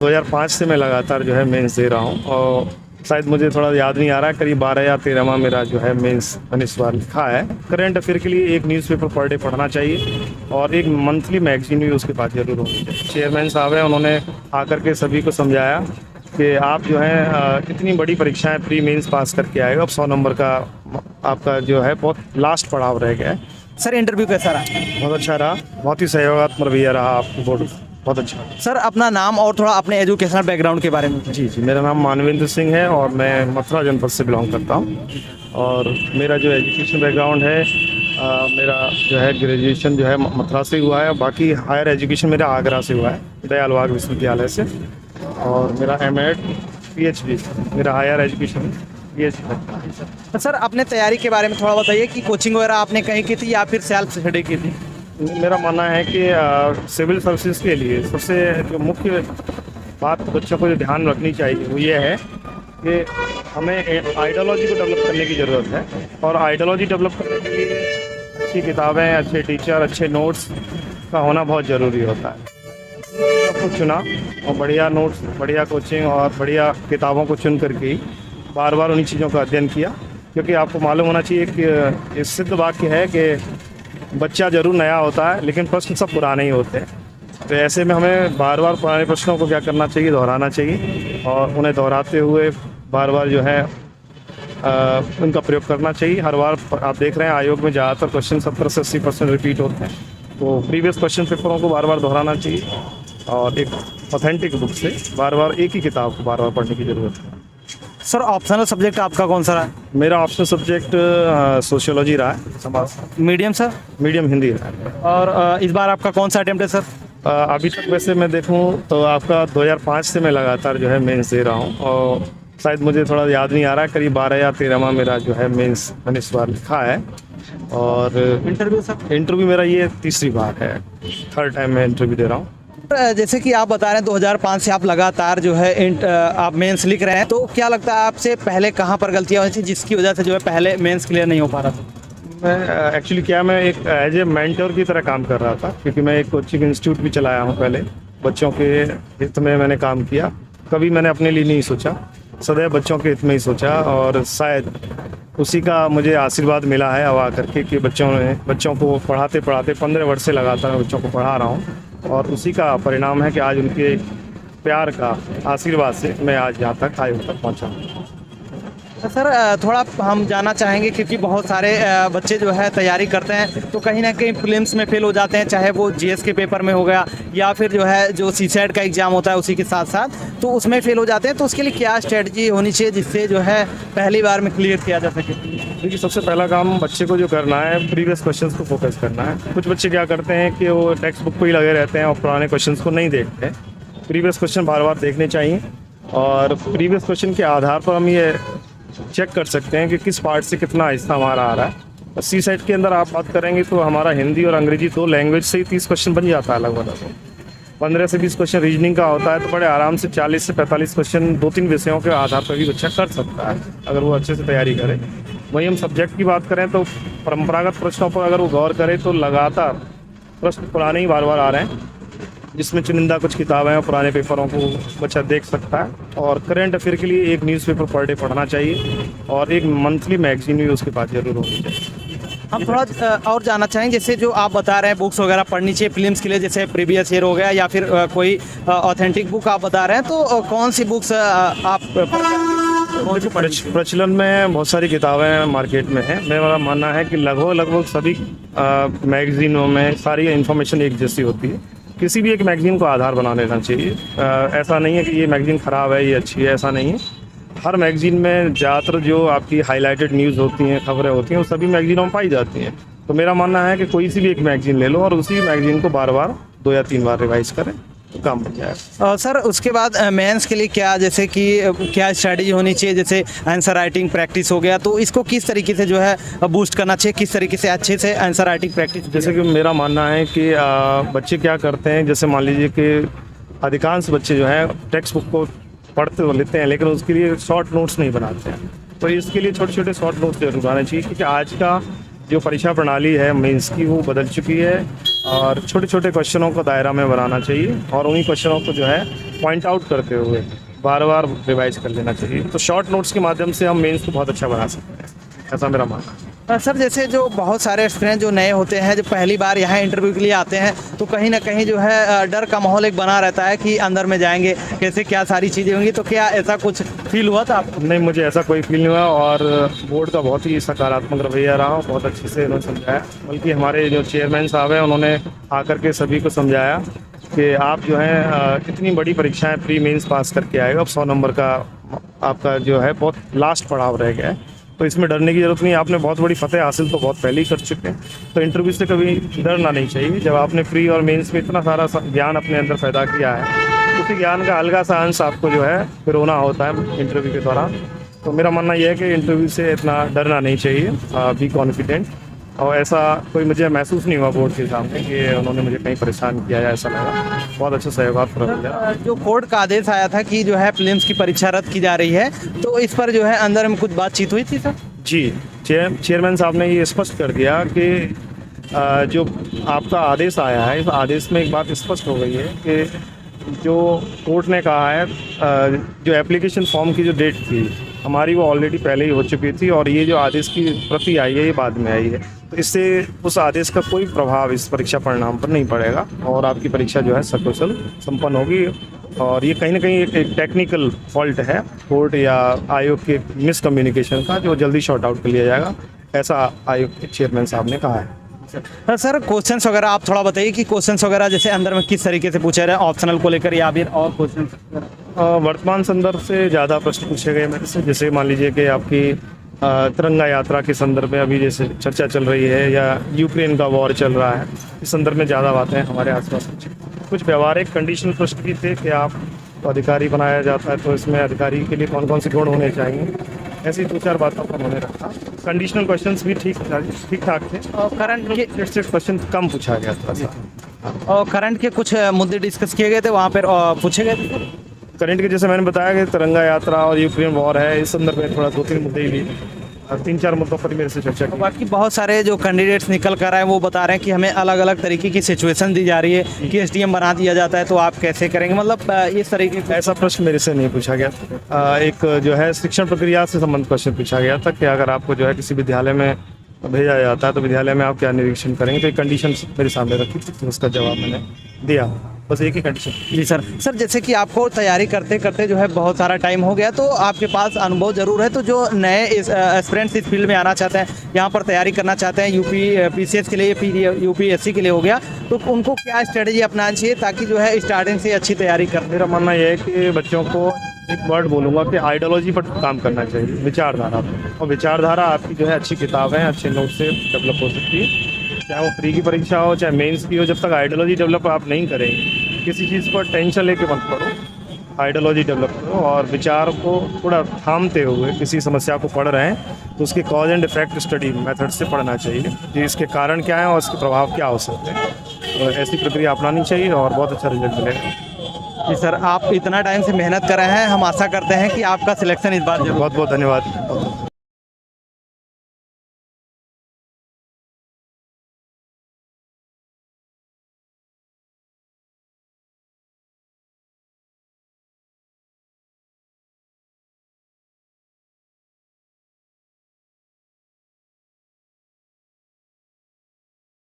2005 से मैं लगातार जो है मेंस दे रहा हूँ और शायद मुझे थोड़ा याद नहीं आ रहा है, करीब 12 या 13वां मेरा जो है मेंस मैंने इस बार लिखा है। करंट अफेयर के लिए एक न्यूज़पेपर पर डे पढ़ना चाहिए और एक मंथली मैगजीन भी उसके पास जरूर होनी चाहिए। चेयरमैन साहब हैं, उन्होंने आकर के सभी को समझाया कि आप जो है इतनी बड़ी परीक्षाएं प्री मेंस पास करके आएगा, अब 100 नंबर का आपका जो है बहुत लास्ट पड़ाव रह गया है। सर इंटरव्यू कैसा रहा? बहुत अच्छा रहा, बहुत ही सहयोगात्मक रवैया रहा आपको बोर्ड, बहुत अच्छा। सर अपना नाम और थोड़ा अपने एजुकेशनल बैकग्राउंड के बारे में। जी, मेरा नाम मानवेंद्र सिंह है और मैं मथुरा जनपद से बिलोंग करता हूँ। और मेरा जो एजुकेशन बैकग्राउंड है, मेरा जो है ग्रेजुएशन जो है मथुरा से हुआ है, बाकी हायर एजुकेशन मेरा आगरा से हुआ है, दयाल बाग विश्वविद्यालय से। और मेरा एमएड पीएचडी मेरा हायर एजुकेशन पीएचडी। तो सर अपने तैयारी के बारे में थोड़ा बताइए कि कोचिंग वगैरह आपने कहीं की थी या फिर सेल्फ स्टडी की थी? मेरा मानना है कि सिविल सर्विसेज के लिए सबसे जो मुख्य बात बच्चों को जो ध्यान रखनी चाहिए वो ये है कि हमें आइडियोलॉजी को डेवलप करने की ज़रूरत है। और आइडियोलॉजी डेवलप करने के लिए अच्छी किताबें, अच्छे टीचर, अच्छे नोट्स का होना बहुत ज़रूरी होता है। को चुना और बढ़िया नोट्स, बढ़िया कोचिंग और बढ़िया किताबों को चुन करके बार बार उन्हीं चीज़ों का अध्ययन किया, क्योंकि आपको मालूम होना चाहिए कि इस सिद्ध वाक्य है कि बच्चा जरूर नया होता है लेकिन प्रश्न सब पुराने ही होते हैं। तो ऐसे में हमें बार बार पुराने प्रश्नों को क्या करना चाहिए, दोहराना चाहिए और उन्हें दोहराते हुए बार बार जो है उनका प्रयोग करना चाहिए। हर बार आप देख रहे हैं आयोग में ज़्यादातर क्वेश्चन 70 से 80% रिपीट होते हैं, तो प्रीवियस क्वेश्चन पेपरों को बार बार दोहराना चाहिए और एक ऑथेंटिक बुक से बार बार एक ही किताब को बार बार पढ़ने की ज़रूरत है। सर ऑप्शनल सब्जेक्ट आपका कौन सा रहा है? मेरा ऑप्शनल सब्जेक्ट सोशियोलॉजी रहा है, समाज। Medium sir? मीडियम हिंदी रहा है। और इस बार आपका कौन सा अटेम्प्ट है सर? अभी तक वैसे मैं देखूं तो आपका 2005 से मैं लगातार जो है मेंस दे रहा हूं और शायद मुझे थोड़ा याद नहीं आ रहा है, करीब 12 या 13वां मेरा जो है मेंस मैंने इस बार लिखा है। और इंटरव्यू सर? इंटरव्यू मेरा ये तीसरी बार है, थर्ड टाइम मैं इंटरव्यू दे रहा हूँ। जैसे कि आप बता रहे हैं 2005 से आप लगातार जो है आप मेंस लिख रहे हैं, तो क्या लगता है आपसे पहले कहाँ पर गलतियाँ हुई थी जिसकी वजह से जो है पहले मेंस क्लियर नहीं हो पा रहा था? मैं एक्चुअली क्या, मैं एक एज ए मेंटर की तरह काम कर रहा था, क्योंकि मैं एक कोचिंग इंस्टीट्यूट भी चलाया हूँ पहले। बच्चों के हित में मैंने काम किया, कभी मैंने अपने लिए नहीं सोचा, सदैव बच्चों के हित में ही सोचा। और शायद उसी का मुझे आशीर्वाद मिला है अब आकर के कि बच्चों को पढ़ाते पढ़ाते 15 वर्ष से लगातार मैं बच्चों को पढ़ा रहा हूँ और उसी का परिणाम है कि आज उनके प्यार का आशीर्वाद से मैं आज यहाँ तक आयोग तक पहुँचा। तो सर थोड़ा हम जानना चाहेंगे, क्योंकि बहुत सारे बच्चे जो है तैयारी करते हैं तो कहीं ना कहीं प्रीलिम्स में फेल हो जाते हैं, चाहे वो जीएस के पेपर में हो गया या फिर जो है जो सीसेट का एग्ज़ाम होता है उसी के साथ साथ, तो उसमें फेल हो जाते हैं। तो उसके लिए क्या स्ट्रेटजी होनी चाहिए जिससे जो है पहली बार में क्लियर किया जा सके? देखिए, सबसे पहला काम बच्चे को जो करना है प्रीवियस क्वेश्चंस को फोकस करना है। कुछ बच्चे क्या करते हैं कि वो टेक्स्ट बुक को ही लगे रहते हैं और पुराने क्वेश्चंस को नहीं देखते हैं। प्रीवियस क्वेश्चन बार बार देखने चाहिए और प्रीवियस क्वेश्चन के आधार पर हम ये चेक कर सकते हैं कि किस पार्ट से कितना हिस्सा हमारा आ रहा है। सी सेट के अंदर आप बात करेंगे तो हमारा हिंदी और अंग्रेजी 2 लैंग्वेज से ही 30 क्वेश्चन बन जाता है लगभग। 15 से 20 क्वेश्चन रीजनिंग का होता है, तो बड़े आराम से 40 से 45 क्वेश्चन 2-3 विषयों के आधार पर भी बच्चा कर सकता है अगर वो अच्छे से तैयारी करे। वहीं हम सब्जेक्ट की बात करें तो परंपरागत प्रश्नों पर अगर वो गौर करे तो लगातार प्रश्न पुराने ही बार बार आ रहे हैं, जिसमें चुनिंदा कुछ किताबें और पुराने पेपरों को बच्चा देख सकता है। और करंट अफेयर के लिए एक न्यूज़पेपर पर डे पढ़ना चाहिए और एक मंथली मैगजीन भी उसके पास जरूर होनी चाहिए। हम थोड़ा और जानना चाहेंगे, जैसे जो आप बता रहे हैं बुक्स वगैरह पढ़नी चाहिए फिल्म्स के लिए, जैसे प्रीवियस ईयर हो गया या फिर कोई ऑथेंटिक बुक आप बता रहे हैं, तो कौन सी बुक्स आप प्रचलन में बहुत सारी किताबें मार्केट में हैं। मेरा मानना है कि लगभग सभी मैगजीनों में सारी इन्फॉर्मेशन एक जैसी होती है। किसी भी एक मैगजीन को आधार बना लेना चाहिए। ऐसा नहीं है कि ये मैगजीन ख़राब है, ये अच्छी है, ऐसा नहीं है। हर मैगजीन में ज़्यादातर जो आपकी हाईलाइटेड न्यूज़ होती हैं, खबरें होती हैं, वो सभी मैगजीनों में पाई जाती हैं। तो मेरा मानना है कि कोई सी भी एक मैगजीन ले लो और उसी मैगजीन को बार बार 2 या 3 बार रिवाइज करें तो काम बन जाएगा। सर उसके बाद मेंस के लिए क्या, जैसे कि क्या स्ट्रेटजी होनी चाहिए? जैसे आंसर राइटिंग प्रैक्टिस हो गया, तो इसको किस तरीके से जो है बूस्ट करना चाहिए, किस तरीके से अच्छे से आंसर राइटिंग प्रैक्टिस? जैसे कि मेरा मानना है कि बच्चे क्या करते हैं, जैसे मान लीजिए कि अधिकांश बच्चे जो हैं टेक्स्ट बुक को पढ़ते तो लेते हैं लेकिन उसके लिए शॉर्ट नोट्स नहीं बनाते हैं। तो इसके लिए छोटे छोटे शॉर्ट नोट्स जरूर बनाने चाहिए, क्योंकि आज का जो परीक्षा प्रणाली है मेंस की वो बदल चुकी है और छोटे छोटे क्वेश्चनों को दायरा में बनाना चाहिए और उन्हीं क्वेश्चनों को जो है पॉइंट आउट करते हुए बार बार रिवाइज कर लेना चाहिए। तो शॉर्ट नोट्स के माध्यम से हम मेंस को बहुत अच्छा बना सकते हैं, ऐसा मेरा मानना है। सर जैसे जो बहुत सारे एस्पिरेंट जो नए होते हैं, जो पहली बार यहाँ इंटरव्यू के लिए आते हैं, तो कहीं ना कहीं जो है डर का माहौल एक बना रहता है कि अंदर में जाएंगे कैसे, क्या सारी चीज़ें होंगी। तो क्या ऐसा कुछ फील हुआ था आपको? नहीं, मुझे ऐसा कोई फील नहीं हुआ और बोर्ड का बहुत ही सकारात्मक रवैया रहा, बहुत अच्छे से उन्होंने समझाया। बल्कि हमारे जो चेयरमैन साहब हैं उन्होंने आकर के सभी को समझाया कि आप जो है इतनी बड़ी परीक्षाएं प्री मेंस पास करके आए हो, अब 100 नंबर का आपका जो है बहुत लास्ट पड़ाव रह गया है, तो इसमें डरने की ज़रूरत नहीं। आपने बहुत बड़ी फतेह हासिल तो बहुत पहले ही कर चुके हैं, तो इंटरव्यू से कभी डरना नहीं चाहिए। जब आपने प्री और मेंस में इतना सारा ज्ञान अपने अंदर पैदा किया है, उसी ज्ञान का हल्का सा अंश आपको जो है पिरोना होता है इंटरव्यू के दौरान। तो मेरा मानना यह है कि इंटरव्यू से इतना डरना नहीं चाहिए, बी कॉन्फिडेंट। और ऐसा कोई मुझे महसूस नहीं हुआ बोर्ड के सामने कि उन्होंने मुझे कहीं परेशान किया या ऐसा लगा। बहुत अच्छा सहयोग। जो कोर्ट का आदेश आया था कि जो है प्रीलिम्स की परीक्षा रद्द की जा रही है, तो इस पर जो है अंदर में कुछ बातचीत हुई थी सर? जी, चेयरमैन साहब ने ये स्पष्ट कर दिया कि जो आपका आदेश आया है, इस आदेश में एक बात स्पष्ट हो गई है कि जो कोर्ट ने कहा है जो एप्लीकेशन फॉर्म की जो डेट थी हमारी वो ऑलरेडी पहले ही हो चुकी थी और ये जो आदेश की प्रति आई है ये बाद में आई है, तो इससे उस आदेश का कोई प्रभाव इस परीक्षा परिणाम पर नहीं पड़ेगा और आपकी परीक्षा जो है सकुशल संपन्न होगी। और ये कहीं ना कहीं एक टेक्निकल फॉल्ट है कोर्ट या आयोग के मिसकम्युनिकेशन का, जो जल्दी शॉर्ट आउट कर लिया जाएगा, ऐसा आयोग के चेयरमैन साहब ने कहा है। सर क्वेश्चंस वगैरह आप थोड़ा बताइए कि क्वेश्चंस वगैरह जैसे अंदर में किस तरीके से पूछे रहे, ऑप्शनल को लेकर या फिर और क्वेश्चन? वर्तमान संदर्भ से ज़्यादा प्रश्न पूछे गए मेरे से। जैसे मान लीजिए कि आपकी तिरंगा यात्रा के संदर्भ में अभी जैसे चर्चा चल रही है या यूक्रेन का वॉर चल रहा है, इस संदर्भ में ज़्यादा बातें हमारे आसपास कुछ व्यवहारिक कंडीशनल प्रश्न भी थे कि आप अधिकारी बनाया जाता है तो इसमें अधिकारी के लिए कौन कौन से गुण होने चाहिए, ऐसी 2-4 बातों पर उन्होंने रखा। कंडीशनल क्वेश्चंस भी ठीक ठाक थे और करंट के क्वेश्चन कम पूछा गया थोड़ा सा। और करंट के कुछ मुद्दे डिस्कस किए गए थे वहाँ पर, पूछे गए थे? करंट के जैसे मैंने बताया कि तिरंगा यात्रा और यूक्रेन वॉर है, इस संदर्भ में थोड़ा 2-3 मुद्दे ही लिए, 3-4 मुद्दों पर मेरे से चर्चा की। बाकी बहुत सारे जो कैंडिडेट्स निकल कर आए वो बता रहे हैं कि हमें अलग अलग तरीके की सिचुएशन दी जा रही है कि एसडीएम बना दिया जाता है, तो आप कैसे करेंगे, मतलब इस तरीके का? ऐसा प्रश्न मेरे से नहीं पूछा गया। एक जो है शिक्षण प्रक्रिया से संबंधित क्वेश्चन पूछा गया था कि अगर आपको जो है किसी विद्यालय में भेजा जाता है तो विद्यालय में आप क्या निरीक्षण करेंगे, तो एक कंडीशन मेरे सामने रखी थी, तो उसका जवाब मैंने दिया, बस एक ही कंडीशन। जी सर जैसे कि आपको तैयारी करते करते जो है बहुत सारा टाइम हो गया, तो आपके पास अनुभव ज़रूर है, तो जो नए एस्पिरेंट्स इस फील्ड में आना चाहते हैं, यहाँ पर तैयारी करना चाहते हैं, यूपी पीसीएस के लिए फिर यूपीएससी के लिए हो गया, तो उनको क्या स्ट्रेटजी अपनानी चाहिए ताकि जो है स्टार्टिंग से अच्छी तैयारी कर? मेरा मानना यह है कि बच्चों को एक वर्ड बोलूँगा कि आइडियोलॉजी पर काम करना चाहिए, विचारधारा पर। और विचारधारा आपकी जो है अच्छी किताबें अच्छे नोट से डेवलप हो सकती है, चाहे वो प्री की परीक्षा हो चाहे मेंस की हो। जब तक आइडियोलॉजी डेवलप आप नहीं करेंगे, किसी चीज़ पर टेंशन लेके मत पढ़ो, आइडियोलॉजी डेवलप करो और विचार को थोड़ा थामते हुए किसी समस्या को पढ़ रहे हैं तो उसके cause and effect study method से पढ़ना चाहिए कि इसके कारण क्या है और इसके प्रभाव क्या हो सकते हैं। तो ऐसी प्रक्रिया अपनानी चाहिए और बहुत अच्छा रिजल्ट मिलेगा। जी सर, आप इतना टाइम से मेहनत कर रहे हैं, हम आशा करते हैं कि आपका सिलेक्शन इस बार जरूर। बहुत बहुत धन्यवाद।